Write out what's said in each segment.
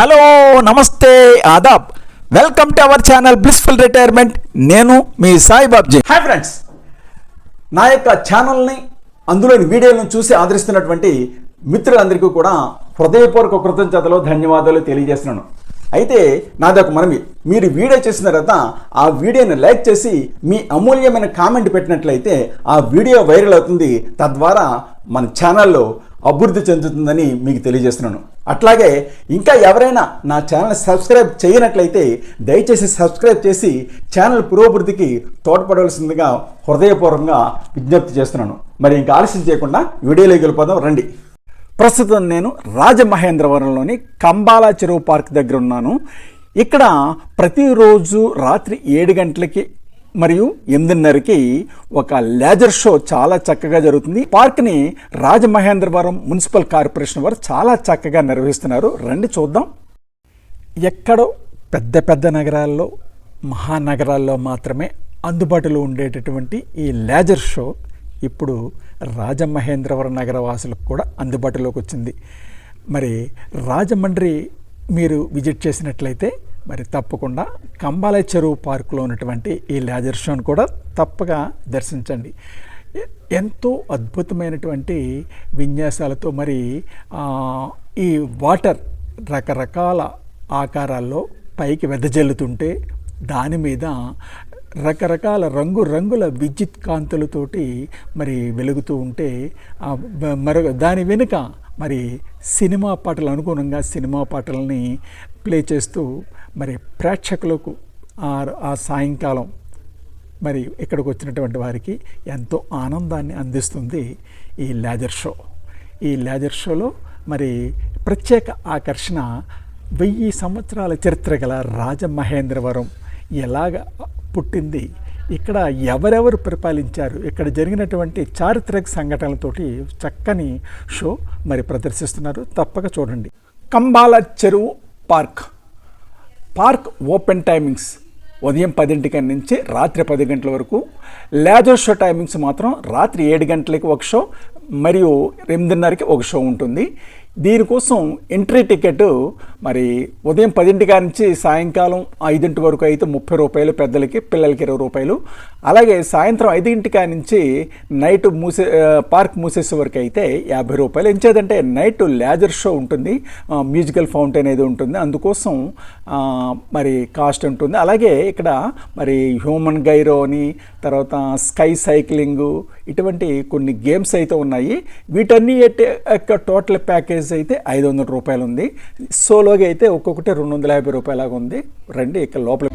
Hello నమస్తే ఆదాబ్ welcome to our channel blissful retirement. నేను మీ సాయిబాబ్జీ. హాయ్ ఫ్రెండ్స్, నా యొక్క ఛానల్ని అందులోని వీడియోలను చూసి ఆదరిస్తున్నటువంటి మిత్రులందరికీ కూడా హృదయపూర్వక కృతజ్ఞతలు ధన్యవాదాలు తెలియజేస్తున్నాను. అయితే నాదొక మనవి, మీరు వీడియో చేసిన తర్వాత ఆ వీడియోని లైక్ చేసి మీ అమూల్యమైన కామెంట్ పెట్టినట్లయితే ఆ వీడియో వైరల్ అవుతుంది, తద్వారా మన ఛానల్లో అభివృద్ధి చెందుతుందని మీకు తెలియజేస్తున్నాను. అట్లాగే ఇంకా ఎవరైనా నా ఛానల్ సబ్స్క్రైబ్ చేయనట్లయితే దయచేసి సబ్స్క్రైబ్ చేసి ఛానల్ పురోభివృద్ధికి తోడ్పడవలసిందిగా హృదయపూర్వకంగా విజ్ఞప్తి చేస్తున్నాను. మరి ఇంకా ఆలస్యం చేయకుండా వీడియోలోకి వెళ్ళిపోదాం రండి. ప్రస్తుతం నేను రాజమహేంద్రవరంలోని కంబాల చెరువు పార్క్ దగ్గర ఉన్నాను. ఇక్కడ ప్రతిరోజు రాత్రి 7 గంటలకి మరియు 8:30కి ఒక లేజర్ షో చాలా చక్కగా జరుగుతుంది. పార్క్ని రాజమహేంద్రవరం మున్సిపల్ కార్పొరేషన్ వారు చాలా చక్కగా నిర్వహిస్తున్నారు. రండి చూద్దాం. ఎక్కడో పెద్ద పెద్ద నగరాల్లో, మహానగరాల్లో మాత్రమే అందుబాటులో ఉండేటటువంటి ఈ లేజర్ షో ఇప్పుడు రాజమహేంద్రవరం నగరవాసులకు కూడా అందుబాటులోకి వచ్చింది. మరి రాజమండ్రి మీరు విజిట్ చేసినట్లయితే మరి తప్పకుండా కంబాల చెరువు పార్కులో ఉన్నటువంటి ఈ లేజర్ షోను కూడా తప్పగా దర్శించండి. ఎంతో అద్భుతమైనటువంటి విన్యాసాలతో మరి ఈ వాటర్ రకరకాల ఆకారాల్లో పైకి వెదజల్లుతుంటే దాని మీద రకరకాల రంగురంగుల విద్యుత్ కాంతులతోటి మరి వెలుగుతూ ఉంటే దాని వెనుక మరి సినిమా పాటలు అనుగుణంగా సినిమా పాటలని ప్లే చేస్తూ మరి ప్రేక్షకులకు ఆ సాయంకాలం మరి ఇక్కడికి వచ్చినటువంటి వారికి ఎంతో ఆనందాన్ని అందిస్తుంది ఈ లేజర్ షో. ఈ లేజర్ షోలో మరి ప్రత్యేక ఆకర్షణ 1000 సంవత్సరాల చరిత్ర గల రాజమహేంద్రవరం ఎలాగ పుట్టింది, ఇక్కడ ఎవరెవరు పరిపాలించారు, ఇక్కడ జరిగినటువంటి చారిత్రక సంఘటనలతోటి చక్కని షో మరి ప్రదర్శిస్తున్నారు. తప్పక చూడండి. కంబాల చెరువు పార్క్ ఓపెన్ టైమింగ్స్ ఉదయం 10 నుంచి రాత్రి 10 గంటల వరకు. లేజర్ షో టైమింగ్స్ మాత్రం రాత్రి 7 గంటలకి ఒక షో మరియు 8:30కి ఒక షో ఉంటుంది. దీనికోసం ఎంట్రీ టికెట్ మరి ఉదయం 10 నుంచి సాయంకాలం 5 వరకు అయితే 30 రూపాయలు, పెద్దలకి పిల్లలకి 20 రూపాయలు. అలాగే సాయంత్రం 5 నుంచి నైట్ పార్క్ మూసేసే వరకు అయితే 50 రూపాయలు. ఎంచేదంటే నైట్ లేజర్ షో ఉంటుంది, మ్యూజికల్ ఫౌంటైన్ అనేది ఉంటుంది, అందుకోసం మరి కాస్ట్ ఉంటుంది. అలాగే ఇక్కడ మరి హ్యూమన్ గైరో అని, తర్వాత స్కై సైక్లింగు, ఇటువంటి కొన్ని గేమ్స్ అయితే ఉన్నాయి. వీటన్నీ యొక్క టోటల్ ప్యాకేజ్ అయితే 500 రూపాయలు ఉంది. సోలోగా అయితే ఒక్కొక్కటి 250 రూపాయలాగా ఉంది. రండి ఇక్కడ లోపల.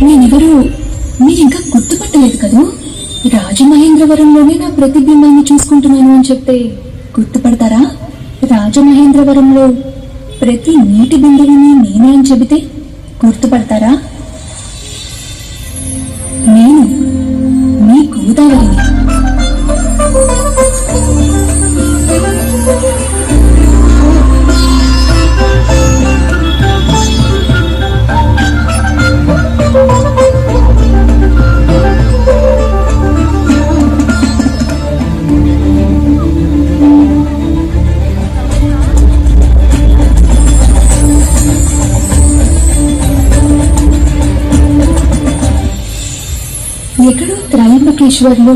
నేనెవరో మీరు ఇంకా గుర్తుపట్టలేదు కదూ? రాజమహేంద్రవరంలోనే నా ప్రతిబింబాన్ని చూసుకుంటున్నాను అని చెప్తే గుర్తుపడతారా? రాజమహేంద్రవరంలో ప్రతి నీటి బిందువుని నేనే అని చెబితే గుర్తుపడతారా? నేను మీ గోదావరిని. ఎక్కడో త్రయంబకేశ్వర్లో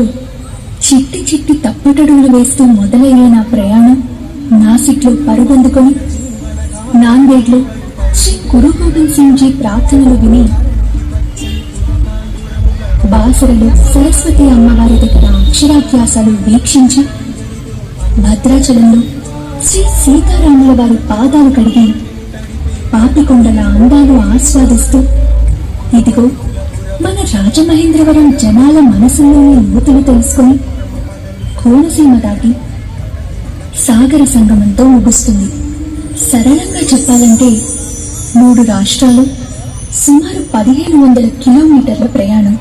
చిట్టి చిట్టి తప్పుటడుగులు వేస్తూ మొదలయ్యే నా ప్రయాణం నాసిక్లో పరుగొందుకొని నాందేడ్లో శ్రీ గురు గోవింద్ సింగ్ జీ ప్రార్థనలు విని, బాసరలో సరస్వతి అమ్మవారి దగ్గర అక్షరాభ్యాసాలు వీక్షించి, భద్రాచలంలో శ్రీ సీతారాముల వారి పాదాలు కడిగి పాపికొండల అందాలు ఆస్వాదిస్తూ, ఇదిగో మన రాజమహేంద్రవరం జనాల మనసుల్లోని లోతులు తెలుసుకొని కోనసీమ దాటి సాగర సంగమంతో ముగుస్తుంది. సరళంగా చెప్పాలంటే 3 రాష్ట్రాలు, సుమారు 1500 కిలోమీటర్ల ప్రయాణం,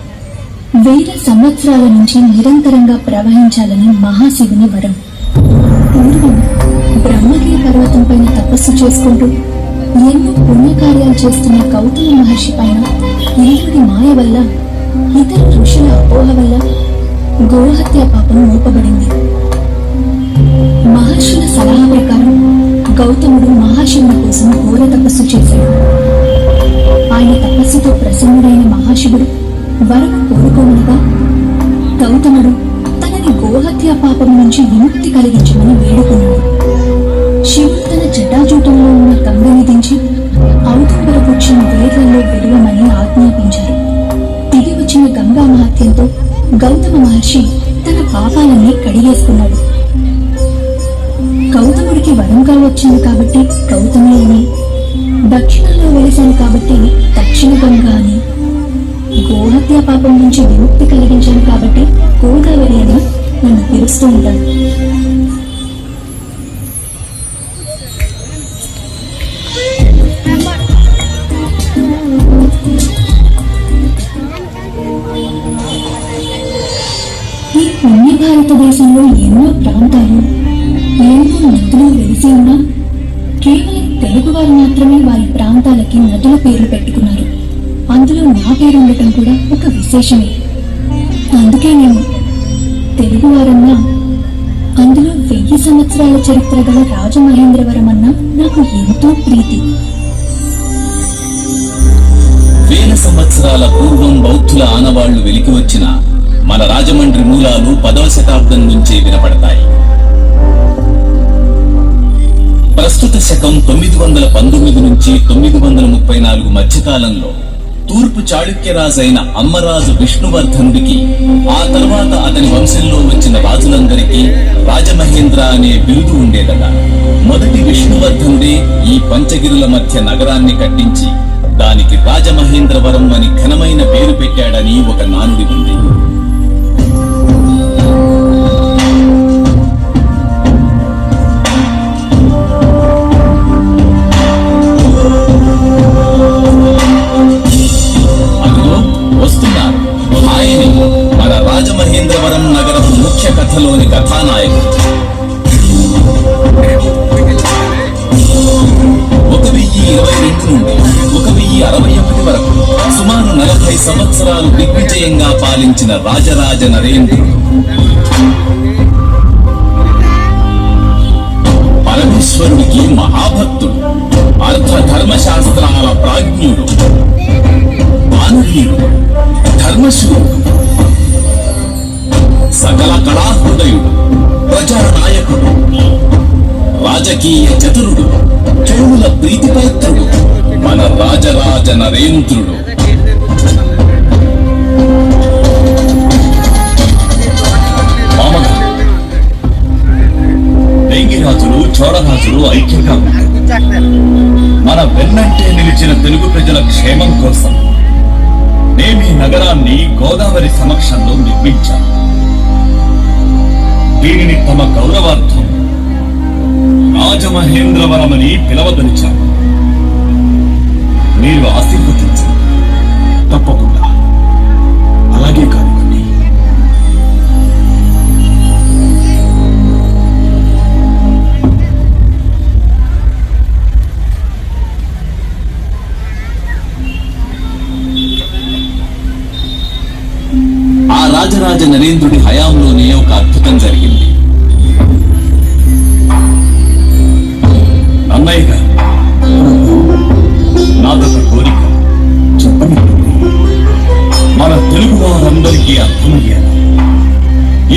1000 సంవత్సరాల నుంచి నిరంతరంగా ప్రవహించాలని మహాశివుని వరం. పూర్వం బ్రహ్మగిరి పర్వతం పైన తపస్సు చేసుకుంటూ ఎన్నో పుణ్యకార్యాలు చేస్తున్న గౌతమ మహర్షి పైన ఇంద్రుడి మాయ వల్ల, ఇతర ఋషుల అపోహ వల్ల గోహత్య పాపం మోపబడింది. మహర్షుల సలహా ప్రకారం గౌతముడు మహాశివుని కోసం ఘోర తపస్సు చేశాడు. ఆయన తపస్సుతో ప్రసన్నుడైన మహాశివుడు వరము కోరుకోమనగా గౌతముడు తనని గోహత్య పాపం నుంచి విముక్తి కలిగించమని వేడుకున్నాడు. శివుడు తన జటాజూటంలో ఉన్న గంగని దించి ఔదుంబర వృక్షం వేర్లలో విడవమని ఆజ్ఞాపించారు. దిగి వచ్చిన గంగా మహత్యంతో గౌతమ మహర్షి తన పాపాలన్నీ కడిగేసుకున్నాడు. గౌతముడికి వరంగా వచ్చింది కాబట్టి గౌతమి అని, దక్షిణంలో వెలిశాను కాబట్టి దక్షిణ గంగ అని, గోహత్య పాపం నుంచి విముక్తి కలిగించాను కాబట్టి గోదావరి అని నన్ను పిలుస్తూ ఉంటాను. ఈ పుణ్య భారతదేశంలో ఎన్నో ప్రాంతాలు, ఎన్నో నదులు వెలిసి ఉన్నా కేవలం తెలుగువారు మాత్రమే వారి ప్రాంతాలకి నదుల పేర్లు పెట్టుకున్నారు. అందులో నా పేరు ఉండటం కూడా ఒక విశేషమే. అందుకే నేను తెలుగువారన్నా, అందులో 1000 సంవత్సరాల చరిత్ర గల రాజమహేంద్రవరం అన్నా నాకు ఎంతో ప్రీతి. 1000 సంవత్సరాల పూర్వం బౌద్ధుల ఆనవాళ్లు వెలికి వచ్చిన మన రాజమండ్రి మూలాలు 10వ శతాబ్దం నుంచే వినపడతాయి. ప్రస్తుత శకం 919 నుంచి 934 మధ్యకాలంలో తూర్పు చాళుక్యరాజైన అమ్మరాజు విష్ణువర్ధనుడికి, ఆ తర్వాత అతని వంశంలో వచ్చిన రాజులందరికీ రాజమహేంద్ర అనే బిరుదు ఉండేదట. మొదటి విష్ణువర్ధనుడే ఈ పంచగిరుల మధ్య నగరాన్ని కట్టించి దానికి రాజమహేంద్రవరం అని ఘనమైన పేరు పెట్టాడని ఒక నానుడి ఉంది. వస్తున్నారు ఆయనే మన రాజమహేంద్రవరం నగరపు ముఖ్య కథలోని కథానాయకుడు. 1022 నుండి 1061 వరకు సుమారు 40 సంవత్సరాలు దిగ్విజయంగా పాలించిన రాజరాజ నరేంద్రుడు. పరమేశ్వరుడికి మహాభక్తుడు, అర్థ ధర్మశాస్త్రాల ప్రాజ్ఞుడు, మానవీయుడు, ధర్మశూరుడు, సకల కళాహృదయుడు, ప్రజానాయకుడు, రాజకీయ చతురుడు, చెడుల ప్రీతిపైత్రుడు మన రాజరాజ నరేంద్రుడు. వేంగిరాజులు, చోళరాజులు ఐక్యంగా మన వెన్నంటే నిలిచిన తెలుగు ప్రజల క్షేమం కోసం మేమీ నగరాన్ని గోదావరి సమక్షంలో నిర్మించాం. దీనిని తమ గౌరవార్థం రాజమహేంద్రవరమని పిలవదలిచాం. మీరు ఆశీర్వదించండి. తప్పకుండా అలాగే కానివ్వండి. ఆ రాజరాజ నరేంద్రుడి హయాంలోనే ఒక అద్భుతం జరిగింది. అన్నయ్య గారు, నాదొక కోరిక. చెప్పండి. మన తెలుగు వారందరికీ అర్థమయ్యేలా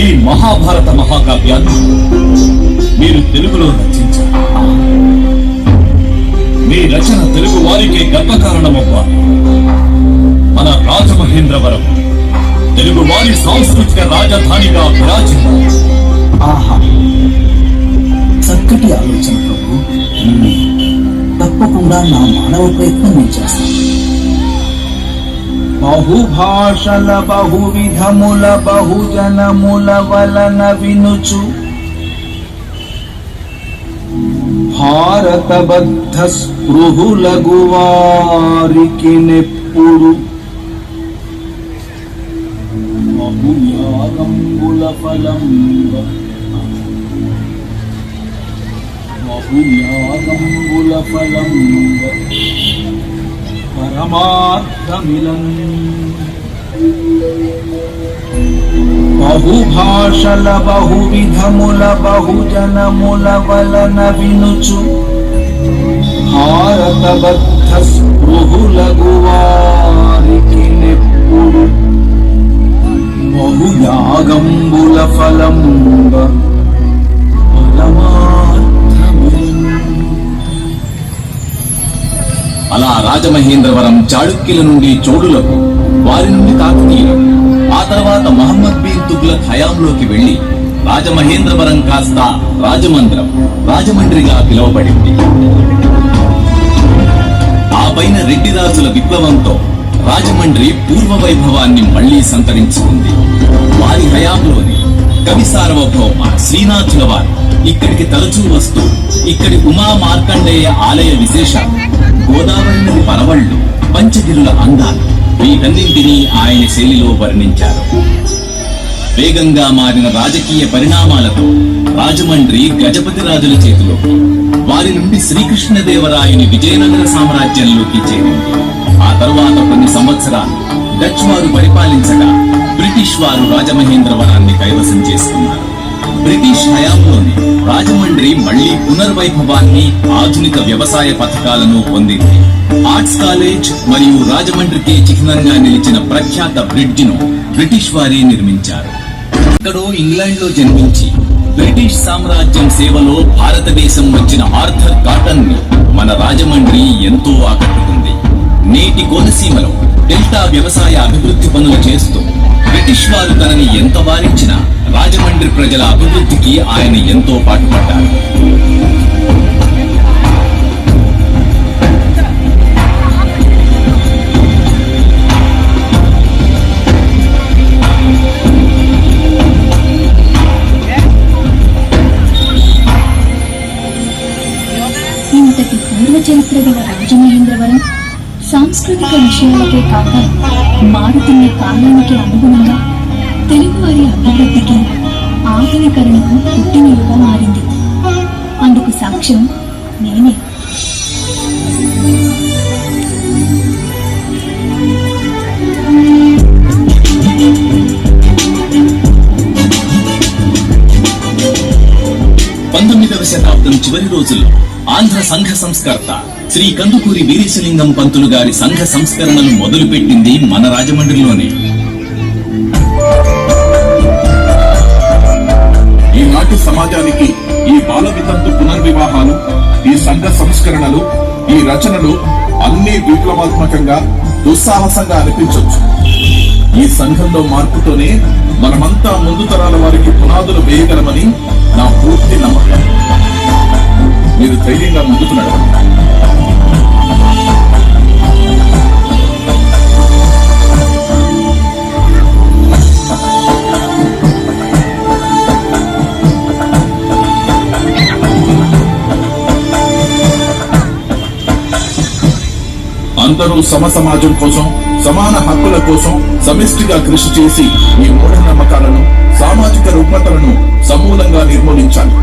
ఈ మహాభారత మహాకావ్యాన్ని మీరు తెలుగులో రచించారు. మీ రచన తెలుగు వారికే గర్వకారణమవ్వాలి. మన రాజమహేంద్రవరం తెలుగు వారి సాంస్కృతిక రాజధానిగా విరాజిల్లాలి. ఆహా, చక్కటి ఆలోచన ప్రభు. తప్పకుండా నా మానవ ప్రయత్నం నేను చేస్తాను. బహుభాషల బహువిధముల బహుజనముల వలన వినుచు భారతబద్ధ స్పృహులగు వారికి నెప్పుడు బహుయాగంబుల ఫలం బహుయాగంబుల ఫలం పరమార్థమిలం. బహుభాషల బహువిధముల బహుజనముల వలన వినుచు భారతబద్ధ స్పృహులగు వారికి నెప్పుడు బహుయాగంబుల ఫలం అలా రాజమహేంద్రవరం చాళుక్యుల నుండి చోళులకు, వారి నుండి కాకతీయులకు, ఆ తర్వాత మహమ్మద్ బిన్ తుగ్లక్ హయాంలోకి వెళ్లి రాజమహేంద్రవరం కాస్త రాజమండ్రం, రాజమండ్రిగా పిలువబడింది. ఆ పైన రెడ్డి రాజుల విప్లవంతో రాజమండ్రి పూర్వ వైభవాన్ని మళ్లీ సంతరించుకుంది. వారి హయాంలోనే కవి సార్వభౌమ శ్రీనాథుల వారు ఇక్కడికి తరచూ వస్తూ ఇక్కడి ఉమా మార్కండేయ ఆలయ విశేషాలు, గోదావరి నది పరవళ్లు, పంచగిరుల అందాలు వీటన్నింటినీ ఆయన శైలిలో వర్ణించారు. వేగంగా మారిన రాజకీయ పరిణామాలతో రాజమండ్రి గజపతి రాజుల చేతిలోకి, వారి నుండి శ్రీకృష్ణదేవరాయుని విజయనగర సామ్రాజ్యంలోకి చేరింది. ఆ తరువాత కొన్ని సంవత్సరాలు డచ్ వారు పరిపాలించగా బ్రిటిష్ వారు రాజమహేంద్రవరాన్ని కైవసం చేసుకున్నారు. బ్రిటిష్ హయాంలోనే రాజమండ్రి మళ్లీ పునర్వైభవాన్ని, ఆధునిక వ్యవసాయ పథకాలను పొందింది. ఆర్ట్స్ కాలేజ్ మరియు రాజమండ్రికి చిహ్నంగా నిలిచిన ప్రఖ్యాత బ్రిడ్జ్ ను బ్రిటిష్ వారే నిర్మించారు. ఎక్కడో ఇంగ్లాండ్ లో జన్మించి బ్రిటిష్ సామ్రాజ్యం సేవలో భారతదేశం వచ్చిన ఆర్థర్ కాటన్ ని మన రాజమండ్రి ఎంతో ఆకట్టుకుంది. నేటి కోనసీమలో డెల్టా వ్యవసాయ అభివృద్ధి పనులు చేస్తూ బ్రిటిష్ వారు తనని ఎంత వారించినా రాజమండ్రి ప్రజల అభివృద్ధికి ఆయన ఎంతో పాటుపడ్డారు. ఇంతటి పూర్వ చరిత్ర గల రాజమహేంద్రవరం సాంస్కృతిక విషయాలకే కాక మారుతున్న కాలానికి అనుగుణంగా తెలుగువారి అభివృద్ధికి, ఆధునీకరణకు పుట్టినలుగా మారింది. అందుకు సాక్ష్యం నేనే. శతాబ్దం చివరి రోజుల్లో ఆంధ్ర సంఘ సంస్కర్త శ్రీ కందుకూరి వీరేశలింగం పంతులు గారి సంఘ సంస్కరణలు మొదలుపెట్టింది మన రాజమండ్రిలోనే. ఈనాటి సమాజానికి ఈ బాల వితంతు పునర్వివాహాలు, ఈ సంఘ సంస్కరణలు, ఈ రచనలు అన్ని విప్లవాత్మకంగా, దుస్సాహసంగా అనిపించవచ్చు. ఈ సంఘంలో మార్పుతోనే మనమంతా ముందు తరాల వారికి పునాదులు వేయగలమని నా పూర్తి నమ్మకం. మీరు ధైర్యంగా ముందుకు నడవండి. అందరూ సమాజం కోసం, సమాన హక్కుల కోసం సమిష్టిగా కృషి చేసి ఈ మూఢనమ్మకాలను, సామాజిక రుగ్మతలను సమూలంగా నిర్మూలించాలి.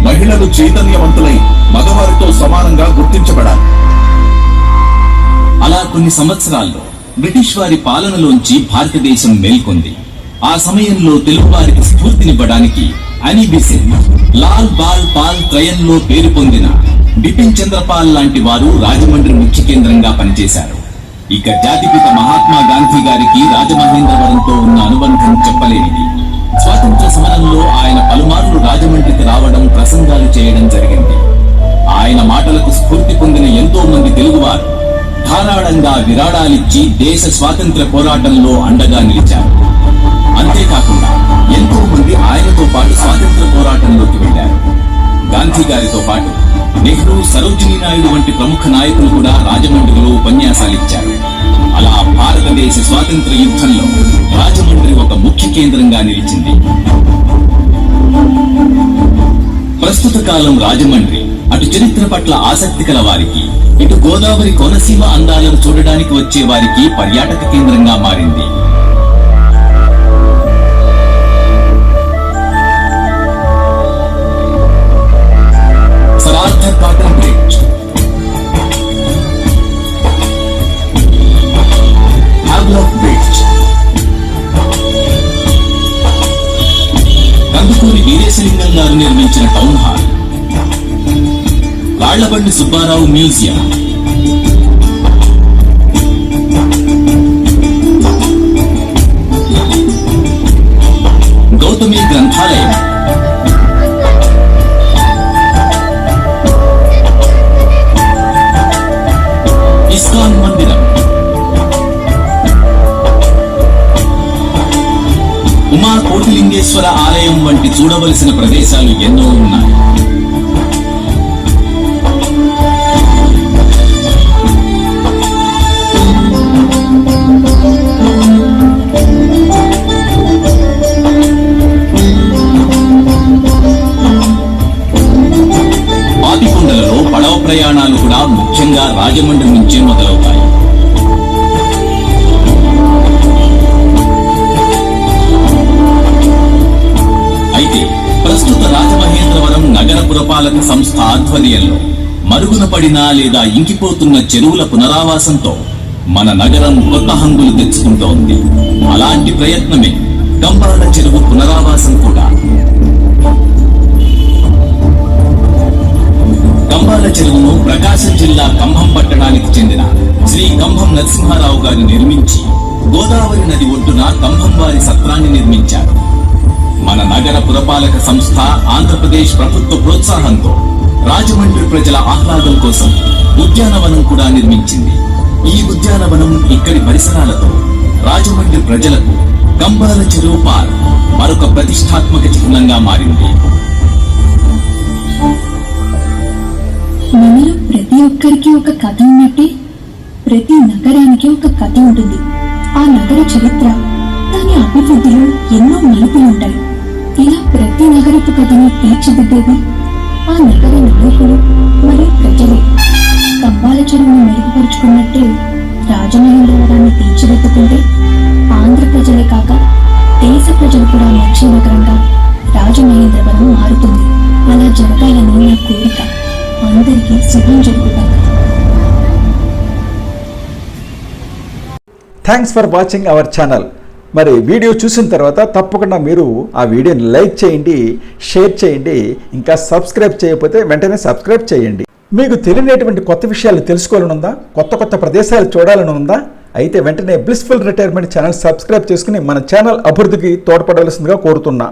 మహిళలు చైతన్యవంతులై మగవారితో సమానంగా గుర్తించబడాలి. అలా కొన్ని సంవత్సరాల్లో బ్రిటిష్ వారి పాలనలోంచి భారతదేశం మేల్కొంది. ఆ సమయంలో తెలుగు వారికి స్ఫూర్తినివ్వడానికి అని బెసెంట్, లాల్ బాల్ పాల్ త్రయంలో పేరు పొందిన బిపిన్ చంద్రపాల్ లాంటి వారు రాజమండ్రి ముఖ్య కేంద్రంగా పనిచేశారు. ఇక జాతిపిత మహాత్మా గాంధీ గారికి రాజమహేంద్రవరంతో ఉన్న అనుబంధం చెప్పలేనిది. స్వాతంత్ర సమరంలో ఆయన పలుమార్లు రాజమండ్రికి రావడం, ప్రసంగాలు చేయడం జరిగింది. ఆయన మాటలకు స్ఫూర్తి పొందిన ఎంతో మంది తెలుగువారు ధారాళంగా విరాళాలిచ్చి దేశ స్వాతంత్ర్య పోరాటంలో అండగా నిలిచారు. అంతేకాకుండా ఎంతో మంది ఆయనతో పాటు స్వాతంత్ర పోరాటంలోకి వెళ్లారు. గాంధీ గారితో పాటు నెహ్రూ, సరోజినీ నాయుడు వంటి ప్రముఖ నాయకులు కూడా రాజమండ్రిలో ఉపన్యాసాలిచ్చారు. అలా భారతదేశ స్వాతంత్ర యుద్ధంలో రాజమండ్రి ఒక ముఖ్య కేంద్రంగా నిలిచింది. ప్రస్తుత కాలం రాజమండ్రి అటు చరిత్ర పట్ల ఆసక్తి కల వారికి, ఇటు గోదావరి కోనసీమ అందాలను చూడడానికి వచ్చే వారికి పర్యాటక కేంద్రంగా మారింది. Cotton bridge, Havelock bridge, Kandukuri Veeresalingam గారు నిర్మించిన town hall, Rallabandi Subbarao museum, Gautami గ్రంథాలయం, ఇస్కాన్ మందిరం, ఉమా కోటిలింగేశ్వర ఆలయం వంటి చూడవలసిన ప్రదేశాలు ఎన్నో ఉన్నాయి. పాపికొండలలో పడవ ప్రయాణాలు కూడా ముఖ్యంగా రాజమండ్రి నుంచే మొదలవుతాయి. అయితే ప్రస్తుత రాజమహేంద్రవరం నగర పురపాలక సంస్థ ఆధ్వర్యంలో మరుగున పడిన లేదా ఇంకిపోతున్న చెరువుల పునరావాసంతో మన నగరం కొత్త హంగులు తెచ్చుకుంటోంది. అలాంటి ప్రయత్నమే కంబాల చెరువు పునరావాసం కూడా. కంబాల చెరువును ప్రకాశం జిల్లా కంభం పట్టణానికి చెందిన శ్రీ కంభం నరసింహారావు గారు నిర్మించి గోదావరి నది ఒడ్డున కంభం వారి సత్రాన్ని నిర్మించారు. మన నగర పురపాలక సంస్థ ఆంధ్రప్రదేశ్ ప్రభుత్వ ప్రోత్సాహంతో రాజమండ్రి ప్రజల ఆహ్లాదం కోసం ఉద్యానవనం కూడా నిర్మించింది. ఈ ఉద్యానవనం, ఇక్కడి పరిసరాలతో రాజమండ్రి ప్రజలకు కంబాల చెరువు పార్క్ మరొక ప్రతిష్టాత్మక చిహ్నంగా మారింది. మనలో ప్రతి ఒక్కరికి ఒక కథ ఉన్నట్టే ప్రతి నగరానికి ఒక కథ ఉంటుంది. ఆ నగర చరిత్ర, దాని అభివృద్ధిలో ఎన్నో మలుపులుంటాయి. ఇలా ప్రతి నగరపు కథని తీర్చిదిద్దేది ఆ నగర నాయకులు మరియు ప్రజలే. కంబాల చెరువును మెరుగుపరుచుకున్నట్టే రాజమహేంద్రవరాన్ని తీర్చిదిద్దుకుంటే ఆంధ్ర ప్రజలే కాక దేశ ప్రజలు కూడా నచ్చే నగరంగా రాజమహేంద్రవరం మారుతుంది. అలా జరగాలని నా కోరిక. అందరికీ శుభం జరుగుతాక. Thanks for watching our channel. మరి వీడియో చూసిన తర్వాత తప్పకుండా మీరు ఆ వీడియోని లైక్ చేయండి, షేర్ చేయండి. ఇంకా సబ్స్క్రైబ్ చేయకపోతే వెంటనే సబ్స్క్రైబ్ చేయండి. మీకు తెలియనటువంటి కొత్త విషయాలు తెలుసుకోవాలని ఉందా? కొత్త ప్రదేశాలు చూడాలని ఉందా? అయితే వెంటనే బ్లిస్ఫుల్ రిటైర్మెంట్ ఛానల్ సబ్స్క్రైబ్ చేసుకుని మన ఛానల్ అభివృద్ధికి తోడ్పడవలసిందిగా కోరుతున్నా.